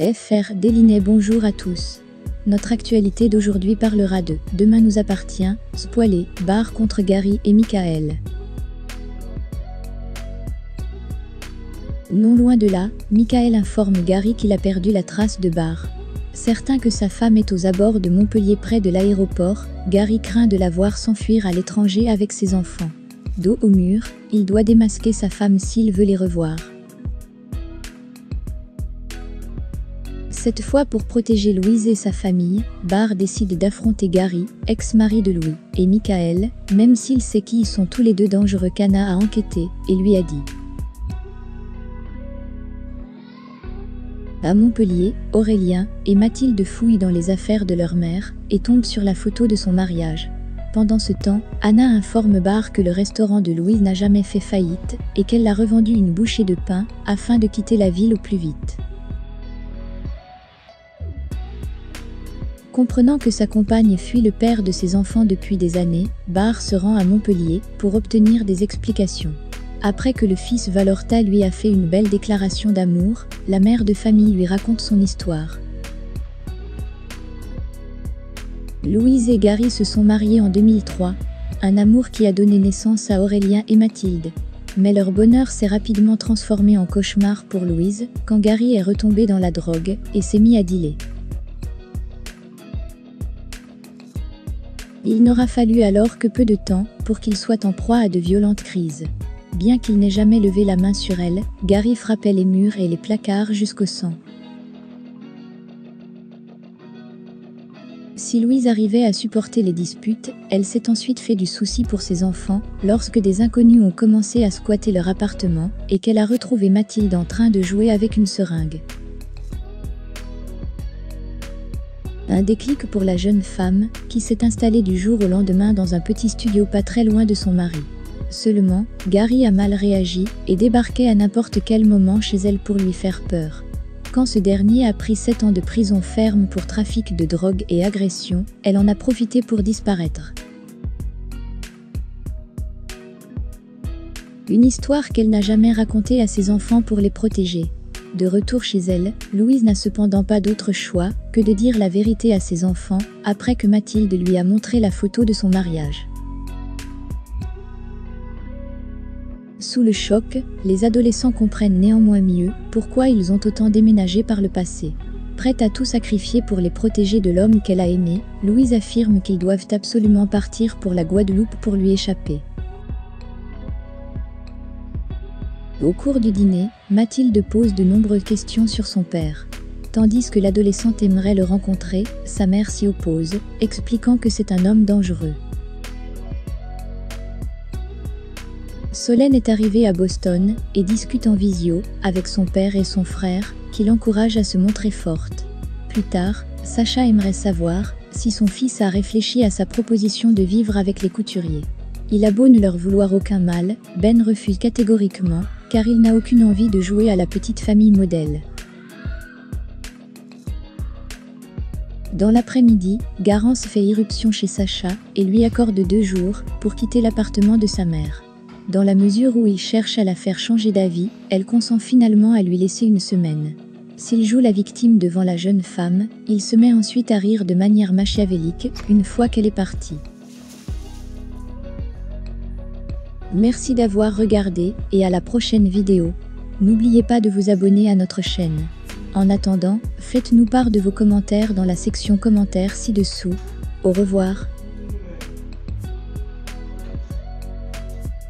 FR Délinet. Bonjour à tous. Notre actualité d'aujourd'hui parlera de « Demain nous appartient », spoilé, Barr contre Gary et Michael. Non loin de là, Michael informe Gary qu'il a perdu la trace de Barr. Certain que sa femme est aux abords de Montpellier près de l'aéroport, Gary craint de la voir s'enfuir à l'étranger avec ses enfants. Dos au mur, il doit démasquer sa femme s'il veut les revoir. Cette fois, pour protéger Louise et sa famille, Barr décide d'affronter Gary, ex-mari de Louis, et Michael, même s'il sait qu'ils sont tous les deux dangereux. Cana a enquêté et lui a dit. À Montpellier, Aurélien et Mathilde fouillent dans les affaires de leur mère et tombent sur la photo de son mariage. Pendant ce temps, Anna informe Barr que le restaurant de Louise n'a jamais fait faillite et qu'elle l'a revendu une bouchée de pain afin de quitter la ville au plus vite. Comprenant que sa compagne fuit le père de ses enfants depuis des années, Barr se rend à Montpellier pour obtenir des explications. Après que le fils Valorta lui a fait une belle déclaration d'amour, la mère de famille lui raconte son histoire. Louise et Gary se sont mariés en 2003, un amour qui a donné naissance à Aurélien et Mathilde. Mais leur bonheur s'est rapidement transformé en cauchemar pour Louise, quand Gary est retombé dans la drogue et s'est mis à dealer. Il n'aura fallu alors que peu de temps pour qu'il soit en proie à de violentes crises. Bien qu'il n'ait jamais levé la main sur elle, Gary frappait les murs et les placards jusqu'au sang. Si Louise arrivait à supporter les disputes, elle s'est ensuite fait du souci pour ses enfants lorsque des inconnus ont commencé à squatter leur appartement et qu'elle a retrouvé Mathilde en train de jouer avec une seringue. Un déclic pour la jeune femme qui s'est installée du jour au lendemain dans un petit studio pas très loin de son mari. Seulement, Gary a mal réagi et débarquait à n'importe quel moment chez elle pour lui faire peur. Quand ce dernier a pris 7 ans de prison ferme pour trafic de drogue et agression, elle en a profité pour disparaître. Une histoire qu'elle n'a jamais racontée à ses enfants pour les protéger. De retour chez elle, Louise n'a cependant pas d'autre choix que de dire la vérité à ses enfants après que Mathilde lui a montré la photo de son mariage. Sous le choc, les adolescents comprennent néanmoins mieux pourquoi ils ont autant déménagé par le passé. Prête à tout sacrifier pour les protéger de l'homme qu'elle a aimé, Louise affirme qu'ils doivent absolument partir pour la Guadeloupe pour lui échapper. Au cours du dîner, Mathilde pose de nombreuses questions sur son père. Tandis que l'adolescente aimerait le rencontrer, sa mère s'y oppose, expliquant que c'est un homme dangereux. Solène est arrivée à Boston et discute en visio avec son père et son frère, qui l'encouragent à se montrer forte. Plus tard, Sacha aimerait savoir si son fils a réfléchi à sa proposition de vivre avec les couturiers. Il a beau ne leur vouloir aucun mal, Ben refuse catégoriquement, car il n'a aucune envie de jouer à la petite famille modèle. Dans l'après-midi, Garance fait irruption chez Sacha et lui accorde 2 jours pour quitter l'appartement de sa mère. Dans la mesure où il cherche à la faire changer d'avis, elle consent finalement à lui laisser une semaine. S'il joue la victime devant la jeune femme, il se met ensuite à rire de manière machiavélique une fois qu'elle est partie. Merci d'avoir regardé et à la prochaine vidéo. N'oubliez pas de vous abonner à notre chaîne. En attendant, faites-nous part de vos commentaires dans la section commentaires ci-dessous. Au revoir.